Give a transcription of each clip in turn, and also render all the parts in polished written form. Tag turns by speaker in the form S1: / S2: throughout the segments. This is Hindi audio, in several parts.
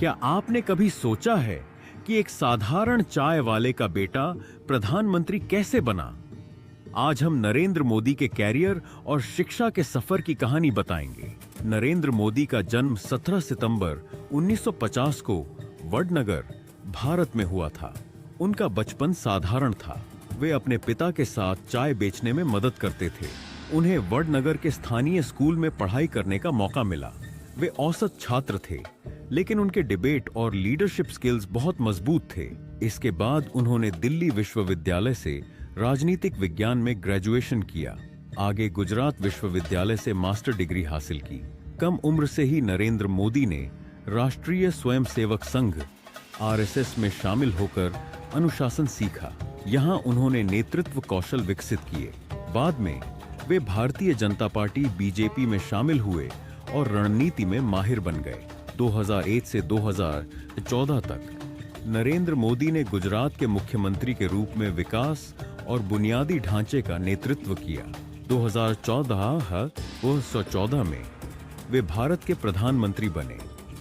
S1: क्या आपने कभी सोचा है कि एक साधारण चाय वाले का बेटा प्रधानमंत्री कैसे बना? आज हम नरेंद्र मोदी के कैरियर और शिक्षा के सफर की कहानी बताएंगे। नरेंद्र मोदी का जन्म 17 सितंबर 1950 को वडनगर, भारत में हुआ था। उनका बचपन साधारण था। वे अपने पिता के साथ चाय बेचने में मदद करते थे। उन्हें वडनगर के स्थानीय स्कूल में पढ़ाई करने का मौका मिला। वे औसत छात्र थे, लेकिन उनके डिबेट और लीडरशिप स्किल्स बहुत मजबूत थे। इसके बाद उन्होंने दिल्ली विश्वविद्यालय से राजनीतिक विज्ञान में ग्रेजुएशन किया। आगे गुजरात विश्वविद्यालय से मास्टर डिग्री हासिल की। कम उम्र से ही नरेंद्र मोदी ने राष्ट्रीय स्वयंसेवक संघ (आरएसएस) में शामिल होकर अनुशासन सीखा। यहाँ उन्होंने नेतृत्व कौशल विकसित किए। बाद में वे भारतीय जनता पार्टी (बीजेपी) में शामिल हुए और रणनीति में माहिर बन गए। 2001 से 2014 तक नरेंद्र मोदी ने गुजरात के मुख्यमंत्री के रूप में विकास और बुनियादी ढांचे का नेतृत्व किया। 2014 में वे भारत के प्रधानमंत्री बने।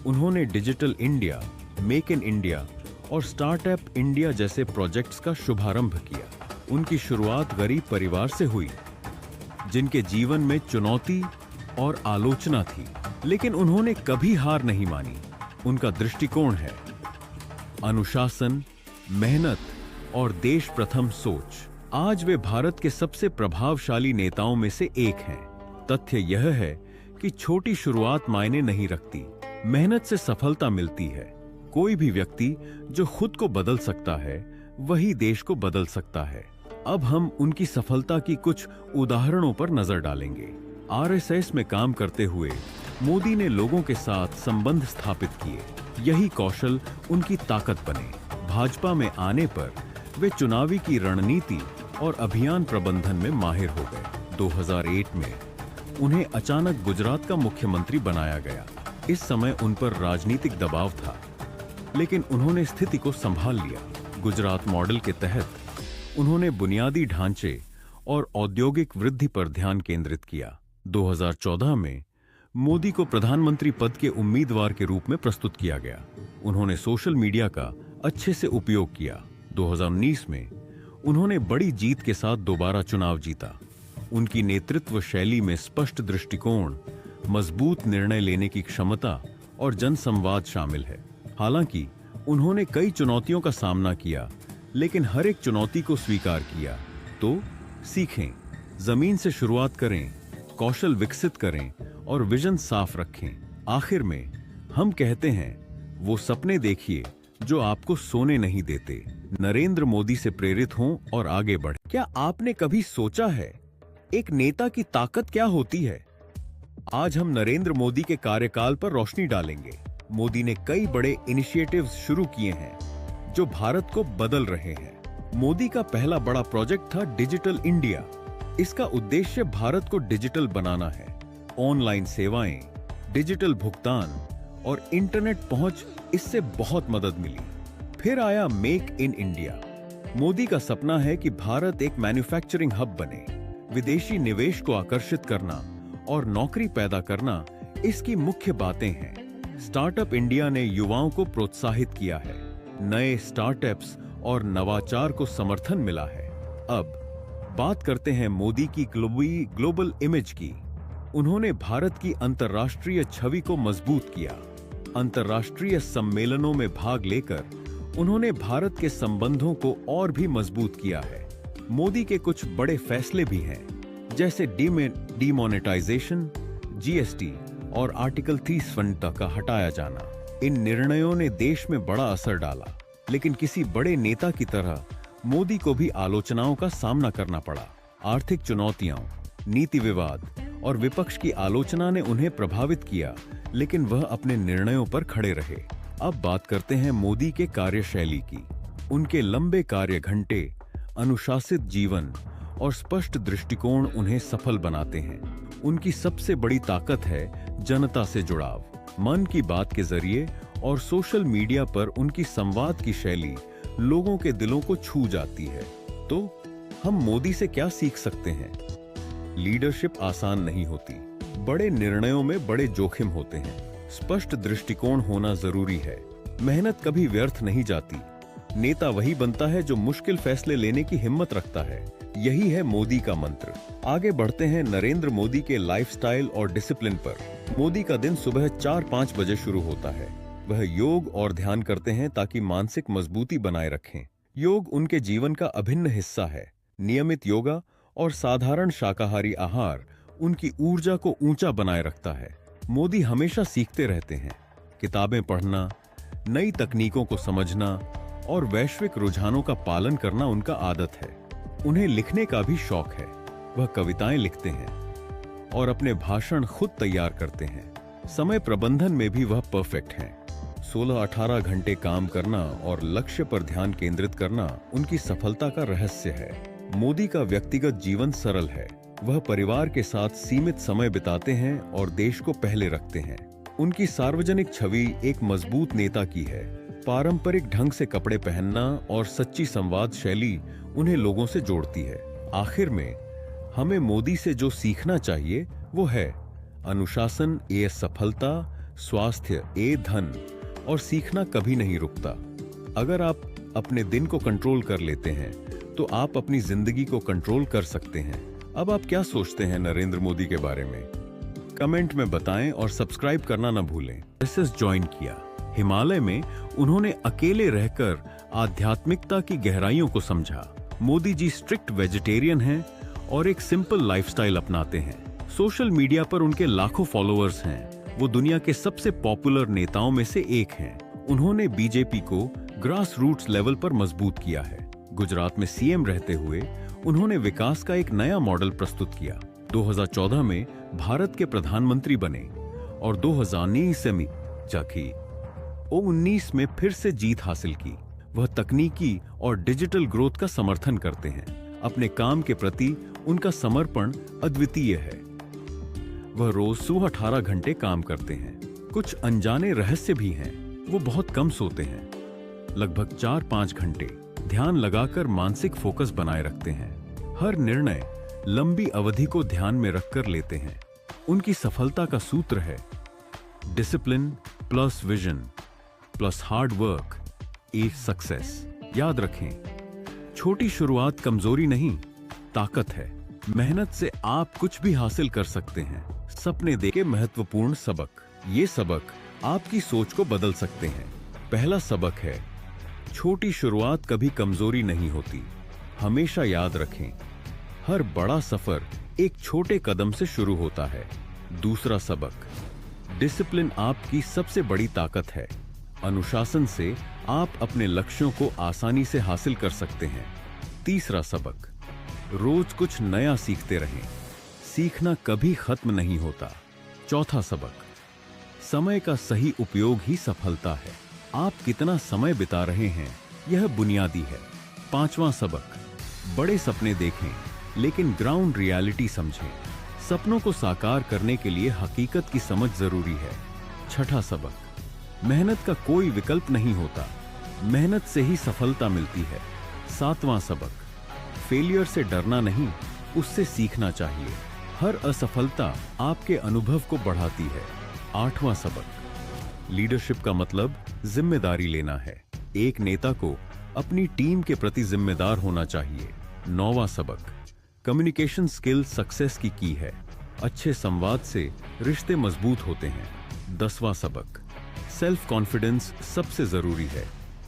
S1: उन्होंने digital India, make in India और स्टार्टअप इंडिया जैसे प्रोजेक्ट्स का शुभारंभ किया। उनकी शुरुआत गरीब परिवार से हुई, जिनके जीवन में चुनौती और आलोचना थी, लेकिन उन्होंने कभी हार नहीं मानी। उनका दृष्टिकोण है अनुशासन, मेहनत और देश प्रथम सोच। आज वे भारत के सबसे प्रभावशाली नेताओं में से एक हैं। तथ्य यह है कि छोटी शुरुआत मायने नहीं रखती, मेहनत से सफलता मिलती है। कोई भी व्यक्ति जो खुद को बदल सकता है, वही देश को बदल सकता है। अब हम उनकी सफलता की कुछ उदाहरणों पर नजर डालेंगे। आरएसएस में काम करते हुए मोदी ने लोगों के साथ संबंध स्थापित किए। यही कौशल उनकी ताकत बने। भाजपा में आने पर वे चुनावी की रणनीति और अभियान प्रबंधन में माहिर हो गए। 2008 में उन्हें अचानक गुजरात का मुख्यमंत्री बनाया गया। इस समय उन पर राजनीतिक दबाव था, लेकिन उन्होंने स्थिति को संभाल लिया। गुजरात मॉडल के तहत उन्होंने बुनियादी ढांचे और औद्योगिक वृद्धि पर ध्यान केंद्रित किया। 2014 में मोदी को प्रधानमंत्री पद के उम्मीदवार के रूप में प्रस्तुत किया गया। उन्होंने सोशल मीडिया का अच्छे से उपयोग किया। 2019 में उन्होंने बड़ी जीत के साथ दोबारा चुनाव जीता। उनकी नेतृत्व शैली में स्पष्ट दृष्टिकोण, मजबूत निर्णय लेने की क्षमता और जनसंवाद शामिल है। हालांकि उन्होंने कई चुनौतियों का सामना किया, लेकिन हर एक चुनौती को स्वीकार किया। तो सीखें, जमीन से शुरुआत करें, कौशल विकसित करें और विजन साफ रखें। आखिर में हम कहते हैं, वो सपने देखिए जो आपको सोने नहीं देते। नरेंद्र मोदी से प्रेरित हों और आगे बढ़ें। क्या आपने कभी सोचा है एक नेता की ताकत क्या होती है? आज हम नरेंद्र मोदी के कार्यकाल पर रोशनी डालेंगे। मोदी ने कई बड़े इनिशिएटिव्स शुरू किए हैं जो भारत को बदल रहे हैं। मोदी का पहला बड़ा प्रोजेक्ट था डिजिटल इंडिया। इसका उद्देश्य भारत को डिजिटल बनाना है। ऑनलाइन सेवाएं, डिजिटल भुगतान और इंटरनेट पहुंच, इससे बहुत मदद मिली। फिर आया मेक इन इंडिया। मोदी का सपना है कि भारत एक मैन्युफैक्चरिंग हब बने। विदेशी निवेश को आकर्षित करना और नौकरी पैदा करना इसकी मुख्य बातें हैं। स्टार्टअप इंडिया ने युवाओं को प्रोत्साहित किया है। नए स्टार्टअप्स और नवाचार को समर्थन मिला है। अब बात करते हैं मोदी की ग्लोबल इमेज की। उन्होंने भारत की अंतर्राष्ट्रीय छवि को मजबूत किया। अंतर्राष्ट्रीय सम्मेलनों में भाग लेकर उन्होंने भारत के संबंधों को और भी मजबूत किया है। मोदी के कुछ बड़े फैसले भी हैं, जैसे डीमोनेटाइजेशन, जीएसटी और आर्टिकल 370 का हटाया जाना। इन निर्णयों ने देश में बड़ा असर डाला, लेकिन किसी बड़े नेता की तरह मोदी को भी आलोचनाओं का सामना करना पड़ा। आर्थिक चुनौतियां, नीति विवाद और विपक्ष की आलोचना ने उन्हें प्रभावित किया, लेकिन वह अपने निर्णयों पर खड़े रहे। अब बात करते हैं मोदी के कार्यशैली की। उनके लंबे कार्य घंटे, अनुशासित जीवन और स्पष्ट दृष्टिकोण उन्हें सफल बनाते हैं। उनकी सबसे बड़ी ताकत है जनता से जुड़ाव। मन की बात के जरिए और सोशल मीडिया पर उनकी संवाद की शैली लोगों के दिलों को छू जाती है। तो हम मोदी से क्या सीख सकते हैं? लीडरशिप आसान नहीं होती। बड़े निर्णयों में बड़े जोखिम होते हैं। स्पष्ट दृष्टिकोण होना जरूरी है। मेहनत कभी व्यर्थ नहीं जाती। नेता वही बनता है जो मुश्किल फैसले लेने की हिम्मत रखता है। यही है मोदी का मंत्र। आगे बढ़ते हैं नरेंद्र मोदी के लाइफस्टाइल और डिसिप्लिन पर। मोदी का दिन सुबह 4-5 बजे शुरू होता है। वह योग और ध्यान करते हैं ताकि मानसिक मजबूती बनाए रखें। योग उनके जीवन का अभिन्न हिस्सा है। नियमित योगा और साधारण शाकाहारी आहार उनकी ऊर्जा को ऊंचा बनाए रखता है। मोदी हमेशा सीखते रहते हैं। किताबें पढ़ना, नई तकनीकों को समझना और वैश्विक रुझानों का पालन करना उनका आदत है। उन्हें लिखने का भी शौक है। वह कविताएं लिखते हैं और अपने भाषण खुद तैयार करते हैं। समय प्रबंधन में भी वह परफेक्ट हैं। 16-18 घंटे काम करना और लक्ष्य पर ध्यान केंद्रित करना उनकी सफलता का रहस्य है। मोदी का व्यक्तिगत जीवन सरल है। वह परिवार के साथ सीमित समय बिताते हैं और देश को पहले रखते हैं। उनकी सार्वजनिक छवि एक मजबूत नेता की है। पारंपरिक ढंग से कपड़े पहनना और सच्ची संवाद शैली उन्हें लोगों से जोड़ती है। आखिर में हमें मोदी से जो सीखना चाहिए वो है अनुशासन ए सफलता, स्वास्थ्य ए धन, और सीखना कभी नहीं रुकता। अगर आप अपने दिन को कंट्रोल कर लेते हैं तो आप अपनी जिंदगी को कंट्रोल कर सकते हैं। अब आप क्या सोचते हैं नरेंद्र मोदी के बारे में? कमेंट में बताएं और सब्सक्राइब करना न भूलें। एसएस ज्वाइन किया। हिमालय में उन्होंने अकेले रहकर आध्यात्मिकता की गहराइयों को समझा। मोदी जी स्ट्रिक्ट वेजिटेरियन हैं और एक सिंपल लाइफस्टाइल अपनाते हैं। सोशल मीडिया पर उनके लाखों फॉलोअर्स हैं। वो दुनिया के सबसे पॉपुलर नेताओं में से एक हैं। उन्होंने बीजेपी को ग्रास रूट्स लेवल पर मजबूत किया है। गुजरात में सीएम रहते हुए उन्होंने विकास का एक नया मॉडल प्रस्तुत किया। 2014 में भारत के प्रधानमंत्री बने और 2019 में जाके 19 में फिर से जीत हासिल की। वह तकनीकी और डिजिटल ग्रोथ का समर्थन करते हैं। अपने काम के प्रति उनका समर्पण अद्वितीय है। वह रोज 18 घंटे काम करते हैं। कुछ अनजाने रहस्य भी हैं। वो बहुत कम सोते हैं, लगभग 4-5 घंटे ध्यान लगाकर मानसिक फोकस बनाए रखते हैं। हर निर्णय लंबी अवधि को ध्यान में रखकर लेते हैं। उनकी सफलता का सूत्र है discipline plus vision plus hard work is success. याद रखें, छोटी शुरुआत कमजोरी नहीं, ताकत है। मेहनत से आप कुछ भी हासिल कर सकते हैं। सपने देके महत्वपूर्ण सबक। ये सबक आपकी सोच को बदल सकते हैं। पहला सबक है, छोटी शुरुआत कभी कमजोरी नहीं होती। हमेशा याद रखें, हर बड़ा सफर एक छोटे कदम से शुरू होता है। दूसरा सबक, डिसिप्लिन आपकी सबसे बड़ी ताकत है। अनुशासन से आप अपने लक्ष्यों को आसानी से हासिल कर सकते हैं। तीसरा सबक, रोज कुछ नया सीखते रहें। सीखना कभी खत्म नहीं होता। चौथा सबक, समय का सही उपयोग ही सफलता है। आप कितना समय बिता रहे हैं, यह बुनियादी है। पांचवा सबक, बड़े सपने देखें लेकिन ग्राउंड रियलिटी समझें। सपनों को साकार करने के लिए हकीकत की समझ जरूरी है। छठा सबक, मेहनत का कोई विकल्प नहीं होता, मेहनत से ही सफलता मिलती है। सातवां सबक, फेलियर से डरना नहीं, उससे सीखना चाहिए। हर असफलता आपके अनुभव को बढ़ाती है। आठवां सबक, लीडरशिप का मतलब जिम्मेदारी लेना है। एक नेता को अपनी टीम के प्रति जिम्मेदार होना चाहिए। नौवां सबक, कम्युनिकेशन स्किल सक्सेस की की है। अच्छे संवाद से रिश्ते मजबूत होते हैं। 10वां सबक, सेल्फ कॉन्फिडेंस सबसे जरूरी है।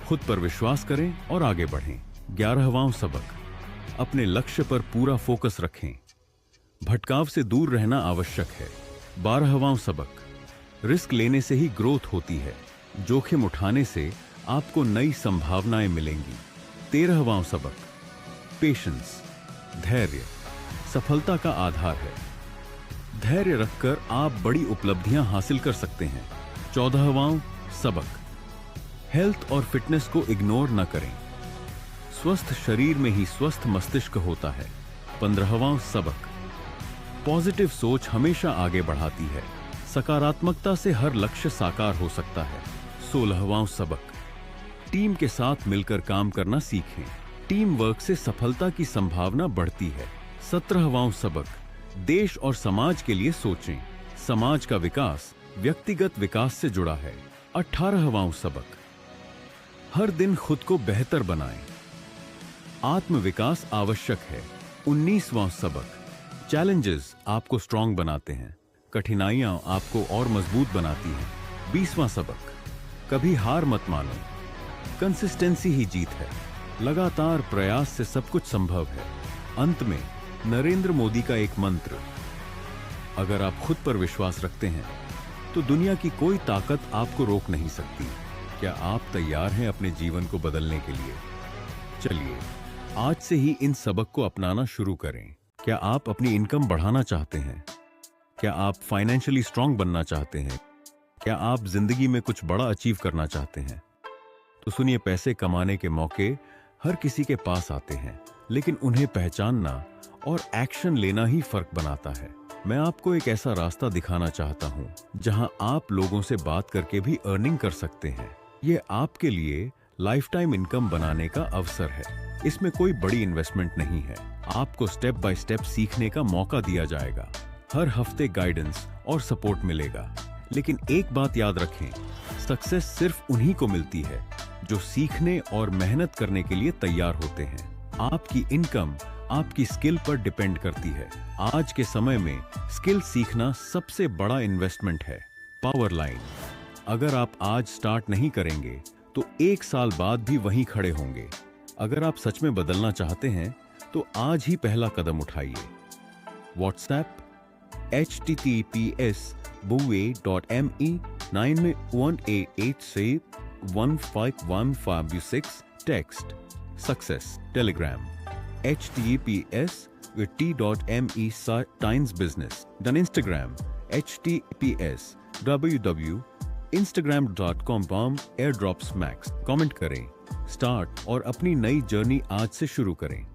S1: खुद पर विश्वास करें और आगे बढ़ें। 11वां सबक, अपने लक्ष्य पर पूरा फोकस रखें। भटकाव से दूर रहना आवश्यक है। 12वां सबक, रिस्क लेने से ही ग्रोथ होती है। जोखिम उठाने से आपको नई संभावनाएं मिलेंगी। 13वां सबक, पेशेंस, धैर्य सफलता का आधार है। धैर्य रखकर आप बड़ी उपलब्धियां हासिल कर सकते हैं। 14वां सबक, हेल्थ और फिटनेस को इग्नोर न करें। स्वस्थ शरीर में ही स्वस्थ मस्तिष्क होता है। 15वां सबक, पॉजिटिव सोच हमेशा आगे बढ़ाती है। सकारात्मकता से हर लक्ष्य साकार हो सकता है। 16वां सबक, टीम के साथ मिलकर काम करना सीखें। टीम वर्क से सफलता की संभावना बढ़ती है। 17वां सबक, देश और समाज के लिए सोचें। समाज का विकास व्यक्तिगत विकास से जुड़ा है। 18वां सबक, हर दिन खुद को बेहतर बनाएं। आत्मविकास आवश्यक है। 19वां सबक, चैलेंजेस आपको स्ट्रांग बनाते हैं, कठिनाइयां आपको और मजबूत बनाती हैं। 20वां सबक, कभी हार मत मानो, कंसिस्टेंसी ही जीत है, लगातार प्रयास से सब कुछ संभव है। अंत में नरेंद्र मोदी का एक मंत्र, अगर आप खुद पर विश्वास रखते हैं तो दुनिया की कोई ताकत आपको रोक नहीं सकती। क्या आप तैयार हैं अपने जीवन को बदलने के लिए? चलिए आज से ही इन सबक को अपनाना शुरू करें। क्या आप अपनी इनकम बढ़ाना चाहते हैं? क्या आप फाइनेंशियली स्ट्रांग बनना चाहते हैं? क्या आप जिंदगी में कुछ बड़ा अचीव करना चाहते हैं? तो सुनिए, पैसे कमाने के मौके हर किसी के पास आते हैं, लेकिन उन्हें पहचानना और एक्शन लेना ही फर्क बनाता है। मैं आपको एक ऐसा रास्ता दिखाना चाहता हूं जहां आप लोगों से बात करके भी अर्निंग कर सकते हैं। ये आपके लिए लाइफ टाइम इनकम बनाने का अवसर है। इसमें कोई बड़ी इन्वेस्टमेंट नहीं है। आपको स्टेप बाय स्टेप सीखने का मौका दिया जाएगा। हर हफ्ते गाइडेंस और सपोर्ट मिलेगा। लेकिन एक बात याद रखें, सक्सेस सिर्फ उन्हीं को मिलती है जो सीखने और मेहनत करने के लिए तैयार होते हैं। आपकी इनकम आपकी स्किल पर डिपेंड करती है। आज के समय में स्किल सीखना सबसे बड़ा इन्वेस्टमेंट है। पावर लाइन, अगर आप आज स्टार्ट नहीं करेंगे तो 1 साल बाद भी वहीं खड़े होंगे। अगर आप सच में बदलना चाहते हैं तो आज ही पहला कदम उठाइए। व्हाट्सएप https://buwe.me 9188 से 151556 text success. Telegram https://t.me Times Business. Then Instagram https://www.instagram.com/airdropsmax। Comment करें, स्टार्ट और अपनी नई जर्नी आज से शुरू करें।